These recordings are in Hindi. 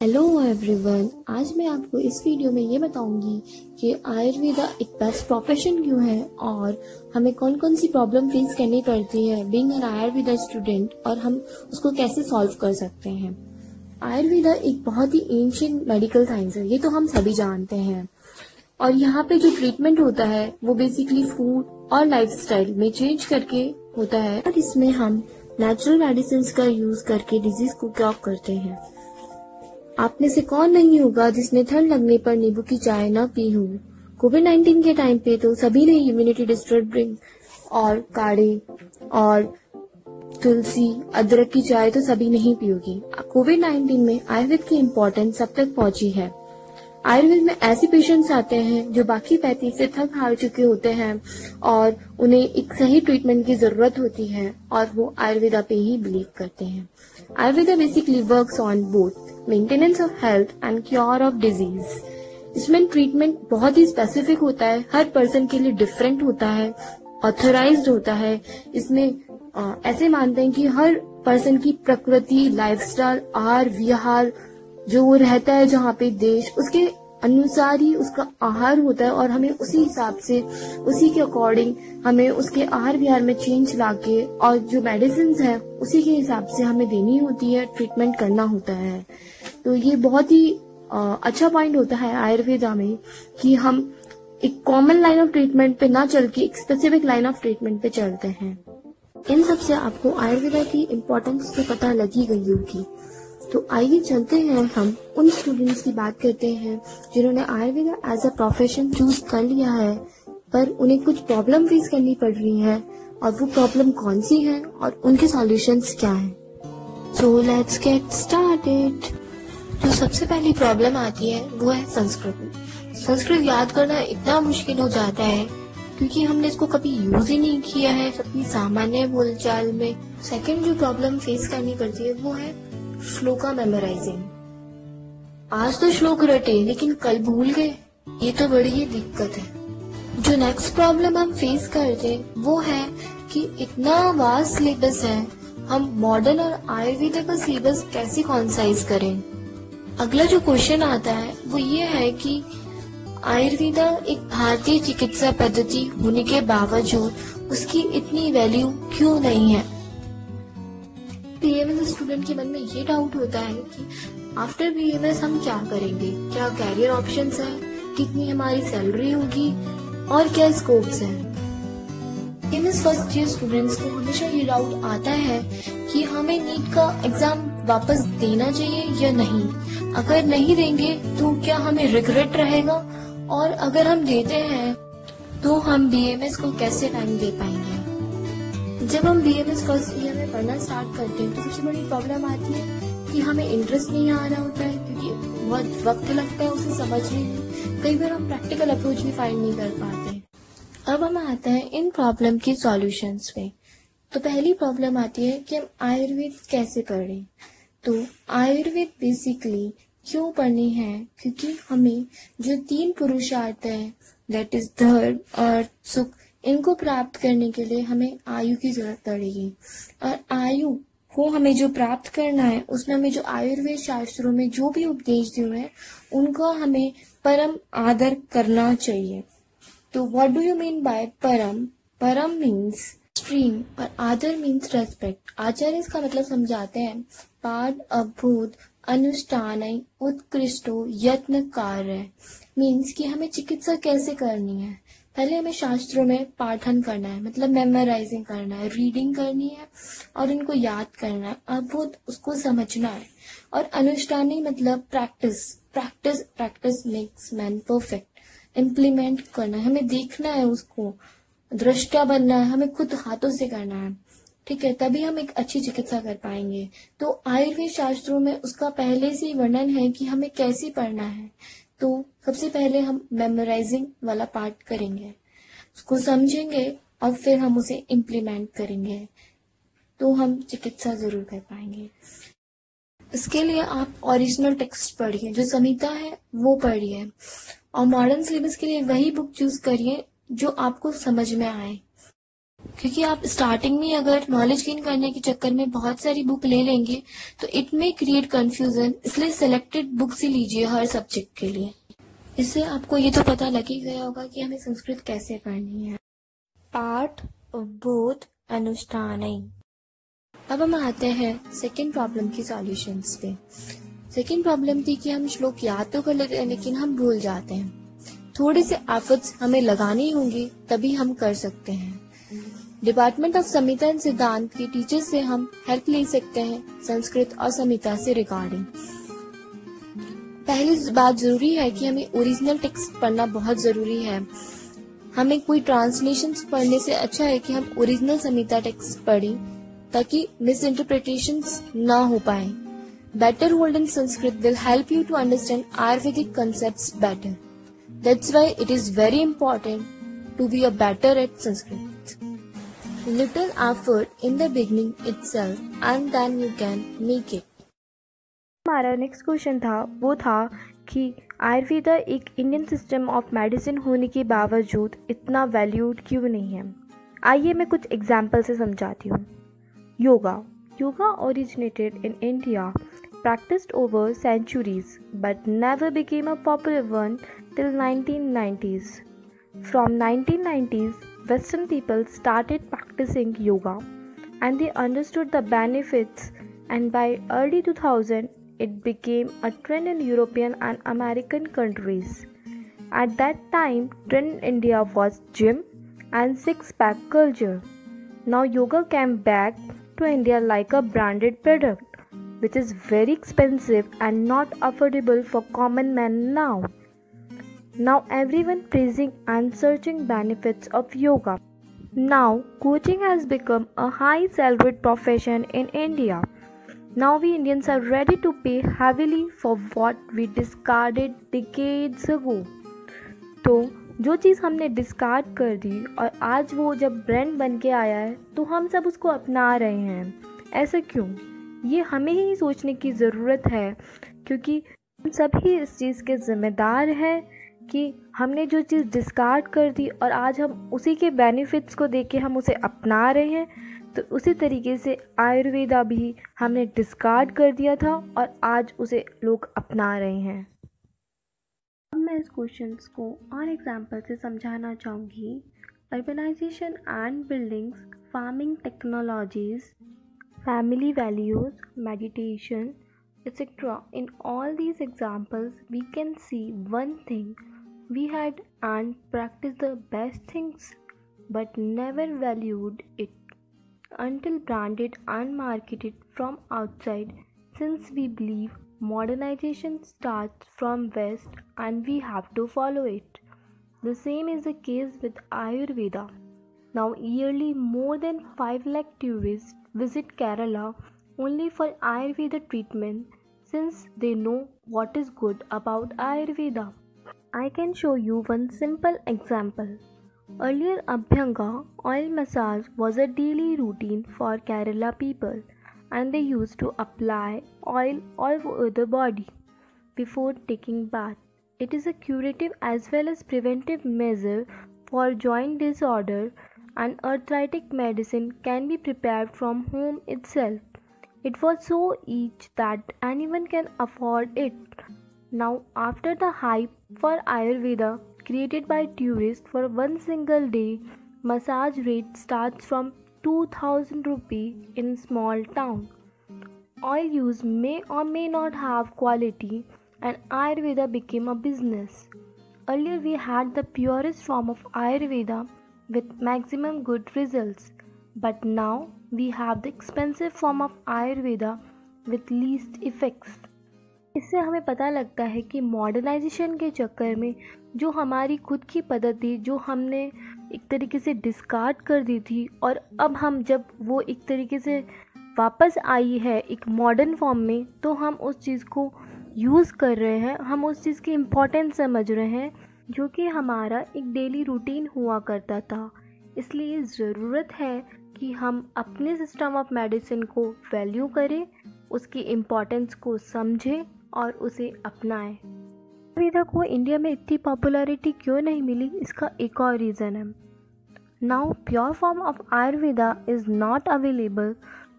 हेलो एवरीवन, आज मैं आपको इस वीडियो में ये बताऊंगी कि आयुर्वेदा एक बेस्ट प्रोफेशन क्यों है और हमें कौन कौन सी प्रॉब्लम फेस करनी पड़ती है बीइंग एन आयुर्वेदा स्टूडेंट और हम उसको कैसे सॉल्व कर सकते हैं। आयुर्वेदा एक बहुत ही एंशिएंट मेडिकल साइंस है, ये तो हम सभी जानते हैं। और यहाँ पे जो ट्रीटमेंट होता है वो बेसिकली फूड और लाइफस्टाइल में चेंज करके होता है और इसमें हम नेचुरल मेडिसिन का यूज करके डिजीज को क्योर करते हैं। आप में से कौन नहीं होगा जिसने ठंड लगने पर नींबू की चाय न पी हो। कोविड-19 के टाइम पे तो सभी ने इम्यूनिटी डिस्टर्बिंग और काढ़े और तुलसी अदरक की चाय तो सभी नहीं पी होगी। कोविड-19 में आयुर्वेद की इम्पोर्टेंस सब तक पहुंची है। आयुर्वेद में ऐसे पेशेंट्स आते हैं जो बाकी पैथी से थक हार चुके होते हैं और उन्हें एक सही ट्रीटमेंट की जरूरत होती है और वो आयुर्वेदा पे ही बिलीव करते हैं। Ayurveda basically works on both maintenance of health and cure of disease. इसमें ट्रीटमेंट बहुत ही स्पेसिफिक होता है, हर पर्सन के लिए डिफरेंट होता है, ऑथराइज्ड होता है। इसमें ऐसे मानते हैं कि हर पर्सन की प्रकृति, लाइफस्टाइल, आहार विहार जो वो रहता है जहाँ पे देश, उसके अनुसार ही उसका आहार होता है और हमें उसी हिसाब से उसी के अकॉर्डिंग हमें उसके आहार विहार में चेंज लाके और जो मेडिसिन है उसी के हिसाब से हमें देनी होती है, ट्रीटमेंट करना होता है। तो ये बहुत ही अच्छा पॉइंट होता है आयुर्वेदा में कि हम एक कॉमन लाइन ऑफ ट्रीटमेंट पे ना चल के एक स्पेसिफिक लाइन ऑफ ट्रीटमेंट पे चलते हैं। इन सबसे आपको आयुर्वेदा की इम्पोर्टेंस तो पता लगी गई होगी। तो आइए चलते हैं, हम उन स्टूडेंट्स की बात करते हैं जिन्होंने Ayurveda as a profession choose कर लिया है पर उन्हें कुछ प्रॉब्लम फेस करनी पड़ रही है और वो प्रॉब्लम कौन सी है और उनके सॉल्यूशंस क्या हैं। So let's get started. जो सबसे पहली प्रॉब्लम आती है वो है संस्कृत। संस्कृत याद करना इतना मुश्किल हो जाता है क्योंकि हमने इसको कभी यूज ही नहीं किया है अपनी सामान्य बोलचाल में। सेकंड जो प्रॉब्लम फेस करनी पड़ती है वो है श्लोका मेमोराइजिंग। आज तो श्लोक रटे लेकिन कल भूल गए, ये तो बड़ी ही दिक्कत है। जो नेक्स्ट प्रॉब्लम हम फेस करते हैं वो है कि इतना वास्ट सिलेबस है, हम मॉडर्न और आयुर्वेदा का सिलेबस कैसे कॉन्साइज करें। अगला जो क्वेश्चन आता है वो ये है कि आयुर्वेदा एक भारतीय चिकित्सा पद्धति होने के बावजूद उसकी इतनी वैल्यू क्यों नहीं है। बीएमएस स्टूडेंट के मन में ये डाउट होता है कि आफ्टर बीएमएस हम क्या करेंगे, क्या कैरियर ऑप्शंस हैं, कितनी हमारी सैलरी होगी और क्या स्कोप्स हैं। बीएमएस फर्स्ट ईयर स्टूडेंट्स को हमेशा ये डाउट आता है कि हमें नीट का एग्जाम वापस देना चाहिए या नहीं। अगर नहीं देंगे तो क्या हमें रिग्रेट रहेगा और अगर हम देते हैं तो हम बीएमएस को कैसे टाइम दे पाएंगे। जब हम बीएमएस फर्स्ट ईयर में पढ़ना स्टार्ट करते हैं तो सबसे बड़ी प्रॉब्लम आती है कि हमें इंटरेस्ट नहीं आ रहा होता है क्योंकि बहुत वक्त लगता है उसे समझने में। कई बार हम प्रैक्टिकल अप्रोच भी फाइंड नहीं कर पाते। अब हम आते हैं इन प्रॉब्लम की सॉल्यूशंस पे। तो पहली प्रॉब्लम आती है कि हम आयुर्वेद कैसे पढ़ें। तो आयुर्वेद बेसिकली क्यों पढ़नी है, क्योंकि हमें जो 3 पुरुषार्थ है दैट इज धर्म, अर्थ, सुख, इनको प्राप्त करने के लिए हमें आयु की जरूरत पड़ेगी। और आयु को हमें जो प्राप्त करना है उसमें हमें जो आयुर्वेद शास्त्रों में जो भी उपदेश दिए हुए हैं उनका हमें परम आदर करना चाहिए। तो what do you mean by परम? परम मीन्स एक्सट्रीम और आदर मीन्स रेस्पेक्ट। आचार्य इसका मतलब समझाते हैं पाठ अभूत अनुष्ठान उत्कृष्टो यत्न कार्य। मीन्स कि हमें चिकित्सा कैसे करनी है। पहले हमें शास्त्रों में पाठन करना है, मतलब मेमोराइजिंग करना है, रीडिंग करनी है और उनको याद करना है, अद्भुत उसको समझना है। और अनुष्ठानी मतलब practice. Practice practice makes man perfect. Implement करना है, हमें देखना है, उसको दृष्टा बनना है, हमें खुद हाथों से करना है, ठीक है, तभी हम एक अच्छी चिकित्सा कर पाएंगे। तो आयुर्वेद शास्त्रों में उसका पहले से ही वर्णन है कि हमें कैसे पढ़ना है। तो सबसे पहले हम मेमोराइजिंग वाला पार्ट करेंगे, उसको समझेंगे और फिर हम उसे इम्प्लीमेंट करेंगे तो हम चिकित्सा जरूर कर पाएंगे। इसके लिए आप ओरिजिनल टेक्स्ट पढ़िए, जो संहिता है वो पढ़िए और मॉडर्न सिलेबस के लिए वही बुक चूज करिए जो आपको समझ में आए। क्योंकि आप स्टार्टिंग में अगर नॉलेज गेन करने के चक्कर में बहुत सारी बुक ले लेंगे तो इट में क्रिएट कंफ्यूजन, इसलिए सिलेक्टेड बुक्स ही लीजिए हर सब्जेक्ट के लिए। इससे आपको ये तो पता लग ही गया होगा कि हमें संस्कृत कैसे पढ़नी है। पाठ बोध अनुष्ठानई। अब हम आते हैं सेकेंड प्रॉब्लम की सॉल्यूशंस पे। सेकेंड प्रॉब्लम थी कि हम श्लोक याद तो कर लेते हैं लेकिन हम भूल जाते हैं। थोड़े से एफर्ट्स हमें लगाने होंगे तभी हम कर सकते हैं। डिपार्टमेंट ऑफ संहिता एंड सिद्धांत के टीचर से हम हेल्प ले सकते हैं संस्कृत और संहिता से रिगार्डिंग। पहली बात जरूरी है कि हमें ओरिजिनल टेक्स्ट पढ़ना बहुत जरूरी है। हमें कोई ट्रांसलेशंस पढ़ने से अच्छा है कि हम ओरिजिनल संहिता टेक्स्ट पढ़ें ताकि मिस इंटरप्रिटेशंस ना हो पाए। Better hold in Sanskrit will help you to understand Ayurvedic concepts better. That's why it is very important to be a better at Sanskrit. Little effort in the beginning itself and then you can make it. हमारा नेक्स्ट क्वेश्चन था वो था कि आयुर्वेदा एक इंडियन सिस्टम ऑफ मेडिसिन होने के बावजूद इतना वैल्यूड क्यों नहीं है। आइए मैं कुछ एग्जाम्पल से समझाती हूँ। Yoga originated in India, practiced over centuries, but never became a popular one till 1990s. From 1990s, Western people started practicing yoga and they understood the benefits, and by early 2000, it became a trend in European and American countries. At that time, trend in India was gym and six-pack culture. Now yoga came back to India like a branded product, which is very expensive and not affordable for common men now. Now everyone praising and searching benefits of yoga. Now coaching has become a high salaried profession in India. Now we Indians are ready to pay heavily for what we discarded decades ago. तो जो चीज़ हमने डिस्कार्ड कर दी और आज वो जब ब्रांड बन के आया है तो हम सब उसको अपना रहे हैं। ऐसा क्यों? ये हमें ही सोचने की ज़रूरत है, क्योंकि हम सब ही इस चीज़ के ज़िम्मेदार हैं कि हमने जो चीज़ डिस्कार्ड कर दी और आज हम उसी के बेनिफिट्स को देख के हम उसे अपना रहे हैं। तो उसी तरीके से आयुर्वेदा भी हमने डिस्कार्ड कर दिया था और आज उसे लोग अपना रहे हैं। अब मैं इस क्वेश्चंस को और एग्जाम्पल से समझाना चाहूँगी। Urbanisation and buildings, farming technologies, family values, meditation, etc. In all these examples, we can see one thing: we had and practiced the best things, but never valued it until branded and marketed from outside, since we believe modernization starts from West and we have to follow it. The same is the case with Ayurveda. Now yearly more than 5 lakh tourists visit Kerala only for Ayurveda treatment, since they know what is good about Ayurveda. I can show you one simple example. Earlier Abhyanga oil massage was a daily routine for Kerala people, and they used to apply oil all over the body before taking bath. It is a curative as well as preventive measure for joint disorder, and arthritic medicine can be prepared from home itself. It was so easy that anyone can afford it. Now, after the hype for Ayurveda created by tourists for one single day, massage rate starts from 2000 rupees in small town. Oil use may or may not have quality, and Ayurveda became a business. Earlier we had the purest form of Ayurveda with maximum good results, but now we have the expensive form of Ayurveda with least effects. इससे हमें पता लगता है कि मॉडर्नाइजेशन के चक्कर में जो हमारी खुद की पद्धति जो हमने एक तरीके से डिस्कार्ड कर दी थी, और अब हम जब वो एक तरीके से वापस आई है एक मॉडर्न फॉर्म में, तो हम उस चीज़ को यूज़ कर रहे हैं, हम उस चीज़ की इम्पोर्टेंस समझ रहे हैं जो कि हमारा एक डेली रूटीन हुआ करता था। इसलिए ज़रूरत है कि हम अपने सिस्टम ऑफ मेडिसिन को वैल्यू करें, उसकी इम्पोर्टेंस को समझें और उसे अपनाएं। आयुर्वेदा को इंडिया में इतनी पॉपुलैरिटी क्यों नहीं मिली, इसका एक और रीज़न है। Now, pure form of Ayurveda is not available.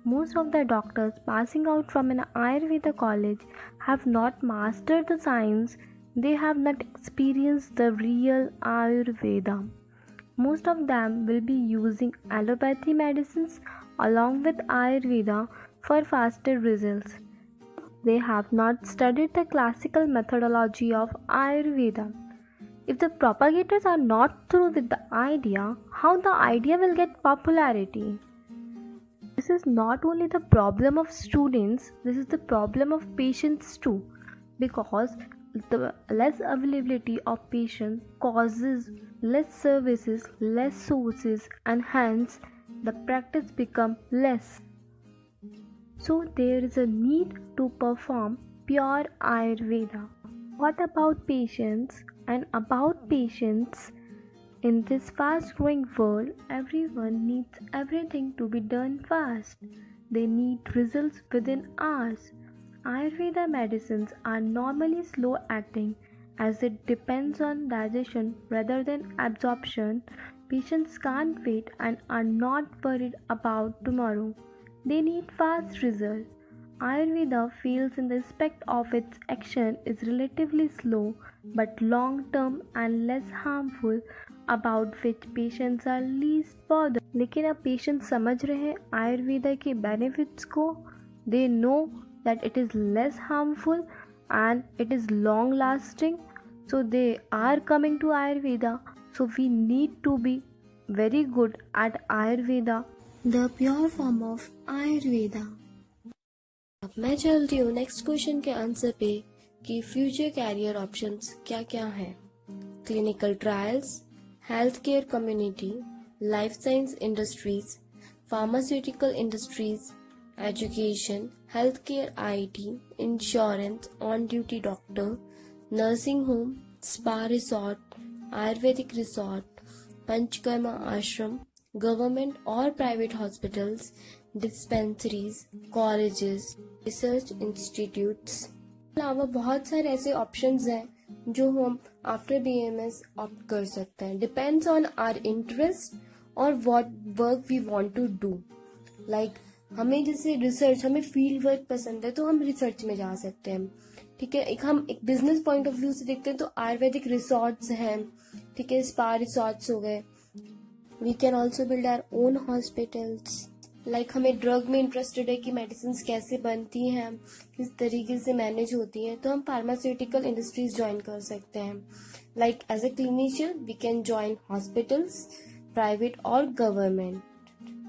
Most of the doctors passing out from an Ayurveda college have not mastered the science, they have not experienced the real Ayurveda. Most of them will be using allopathy medicines along with Ayurveda for faster results. They have not studied the classical methodology of Ayurveda. If the propagators are not through with the idea, how the idea will get popularity? This is not only the problem of students, this is the problem of patients too, because the less availability of patients causes less services, less sources, and hence the practice become less. So there is a need to perform pure Ayurveda. What about patients? And about patients, in this fast growing world, everyone needs everything to be done fast. They need results within hours. Ayurveda medicines are normally slow acting as it depends on digestion rather than absorption. Patients can't wait and are not worried about tomorrow. They need fast results. Ayurveda feels in the respect of its action is relatively slow but long term and less harmful, about which patients are least bothered. लेकिन अब patients समझ रहे हैं आयुर्वेदा के benefits को. They know that it is less harmful and it is long lasting, so they are coming to Ayurveda. So we need to be very good at Ayurveda. The pure form of Ayurveda. अब मैं चलती हूँ नेक्स्ट क्वेश्चन के आंसर पे कि फ्यूचर कैरियर ऑप्शंस क्या क्या हैं. Clinical trials, health care community, life science industries, pharmaceutical industries, education, health care IT, insurance, on duty doctor, nursing home, spa resort, Ayurvedic resort, panchakarma आश्रम, गवर्नमेंट और private hospitals, dispensaries, colleges, research institutes. अलावा बहुत सारे ऐसे ऑप्शंस हैं जो हम आफ्टर बीएमएस ऑप्ट कर सकते हैं. डिपेंड्स ऑन आवर इंटरेस्ट और what work we want to do. Like हमें जैसे रिसर्च, हमें फील्ड वर्क पसंद है तो हम रिसर्च में जा सकते हैं. ठीक है, हम एक बिजनेस पॉइंट ऑफ व्यू से देखते हैं तो आयुर्वेदिक रिसोर्ट्स हैं. ठीक है, स्पा रिसोर्ट्स हो गए. We can also build our own hospitals. Like हमें ड्रग में इंटरेस्टेड है कि मेडिसिन कैसे बनती हैं, किस तरीके से मैनेज होती हैं, तो हम फार्मास्यूटिकल इंडस्ट्रीज ज्वाइन कर सकते हैं. Like as a clinician we can join hospitals, private और गवर्नमेंट.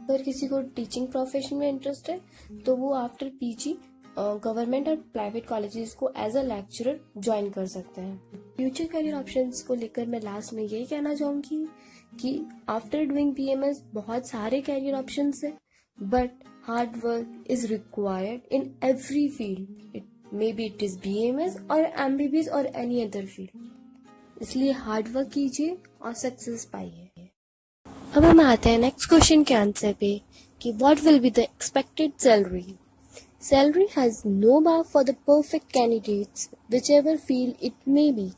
अगर किसी को टीचिंग प्रोफेशन में इंटरेस्ट है तो वो आफ्टर पीजी गवर्नमेंट और प्राइवेट कॉलेजेस को एज अ लेक्चरर ज्वाइन कर सकते हैं. फ्यूचर करियर ऑप्शंस को लेकर मैं लास्ट में यही कहना चाहूंगी कि आफ्टर डूइंग बीएमएस बहुत सारे करियर ऑप्शंस हैं, but hard work is required in every field. Maybe it is BMS or MBBS or any other field. इसलिए हार्ड वर्क कीजिए और सक्सेस पाइए. अब हम आते हैं नेक्स्ट क्वेश्चन के आंसर पे कि what will be the expected salary. Salary has no bar for the perfect candidates, whichever field it may be.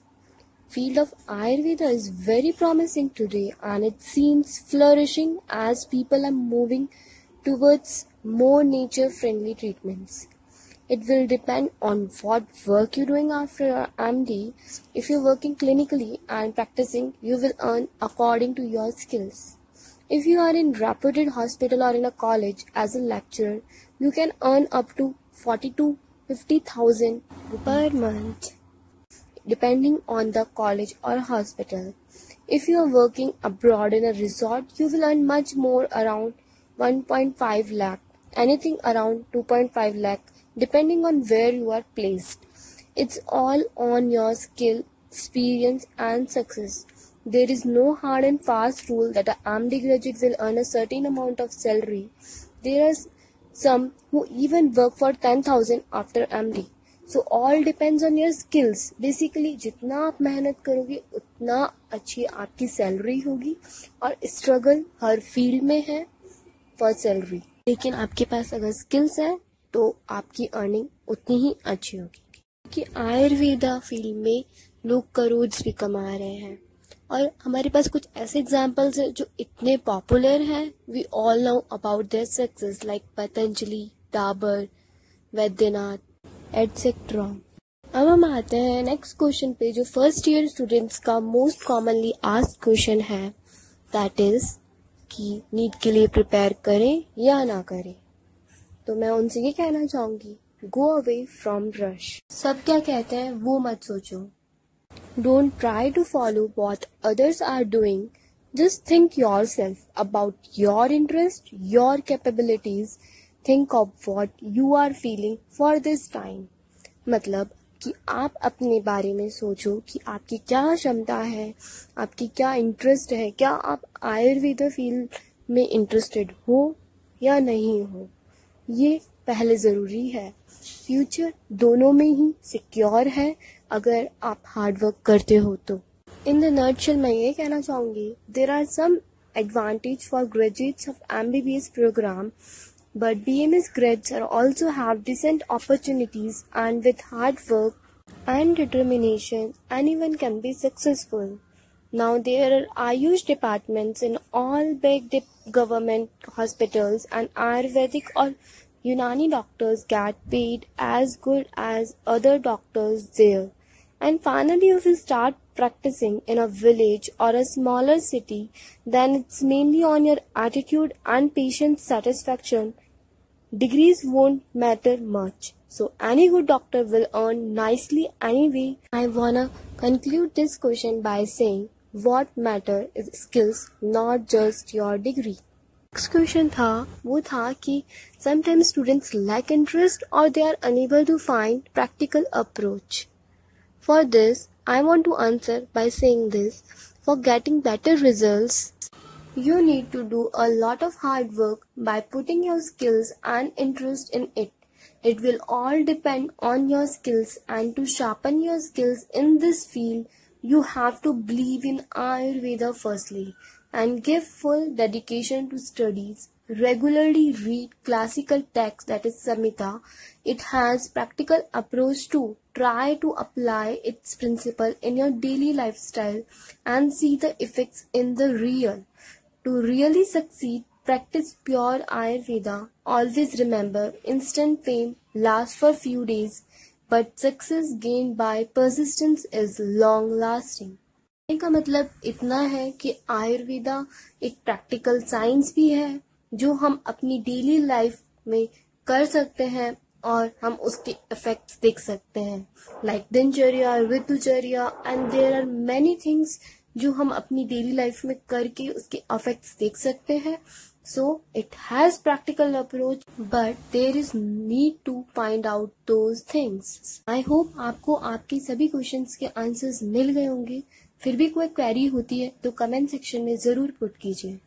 Field of Ayurveda is very promising today and it seems flourishing as people are moving towards more nature-friendly treatments. It will depend on what work you're doing after your MD. If you're working clinically and practicing, you will earn according to your skills. If you are in reputed hospital or in a college as a lecturer, you can earn up to 40 to 50,000 per month, depending on the college or hospital. If you are working abroad in a resort, you will earn much more, around 1.5 lakh, anything around 2.5 lakh, depending on where you are placed. It's all on your skill, experience and success. There is no hard and fast rule that an MD graduate will earn a certain amount of salary. There are some who even work for 10,000 after MD. So all depends on your skills. Basically, जितना आप मेहनत करोगे उतना अच्छी आपकी सैलरी होगी और स्ट्रगल हर फील्ड में है फॉर सैलरी. लेकिन आपके पास अगर स्किल्स है तो आपकी अर्निंग उतनी ही अच्छी होगी. कि आयुर्वेदा फील्ड में लोग करोड़ भी कमा रहे हैं. और हमारे पास कुछ ऐसे एग्जाम्पल्स हैं जो इतने पॉपुलर हैं, we all know about their success like Patanjali, Dabur, Baidyanath etcetera. अब हम आते हैं नेक्स्ट क्वेश्चन पे, जो फर्स्ट ईयर स्टूडेंट्स का मोस्ट कॉमनली आस्क्ड क्वेश्चन है, दैट इज कि नीट के लिए प्रिपेयर करें या ना करें। तो मैं उनसे ये कहना चाहूंगी, गो अवे फ्रॉम रश। सब क्या कहते हैं वो मत सोचो। Don't try to follow what others are doing. Just think yourself about your interest, your capabilities. Think of what you are feeling for this time. मतलब कि आप अपने बारे में सोचो कि आपकी क्या क्षमता है, आपकी क्या इंटरेस्ट है, क्या आप आयुर्वेद फील्ड में इंटरेस्टेड हो या नहीं हो। ये पहले ज़रूरी है। फ्यूचर दोनों में ही सिक्योर है अगर आप हार्ड वर्क करते हो तो। इन द नटशेल मैं ये कहना चाहूँगी, there are some advantage for graduates of MBBS programme, but BMS grads are also have decent opportunities, and with hard work and determination, anyone can be successful. Now there are Ayush departments in all big government hospitals, and Ayurvedic or Unani doctors get paid as good as other doctors there. And finally, if you start practicing in a village or a smaller city, then it's mainly on your attitude and patient satisfaction. Degrees won't matter much. So any good doctor will earn nicely anyway. I wanna conclude this question by saying what matter is skills, not just your degree. Next question था कि sometimes students lack interest or they are unable to find practical approach. For this, I want to answer by saying this: for getting better results, you need to do a lot of hard work by putting your skills and interest in it. It will all depend on your skills, and to sharpen your skills in this field, you have to believe in Ayurveda firstly and give full dedication to studies. Regularly read classical texts, that is Samhita. It has practical approach too. Try to apply its principle in your daily lifestyle and see the effects in the real. To really succeed, practice pure Ayurveda. Always remember, instant fame lasts for few days, but success gained by persistence is long lasting. का मतलब इतना है कि आयुर्वेदा एक प्रैक्टिकल साइंस भी है जो हम अपनी डेली लाइफ में कर सकते हैं और हम उसके इफेक्ट्स देख सकते हैं, लाइक दिनचर्या, ऋतुचर्या, and there are many things जो हम अपनी डेली लाइफ में करके उसके इफेक्ट्स देख सकते हैं. So it has practical approach, but there is need to find out those things. I hope आपको आपके सभी क्वेश्चंस के आंसर्स मिल गए होंगे. फिर भी कोई क्वेरी होती है तो कमेंट सेक्शन में जरूर पुट कीजिए.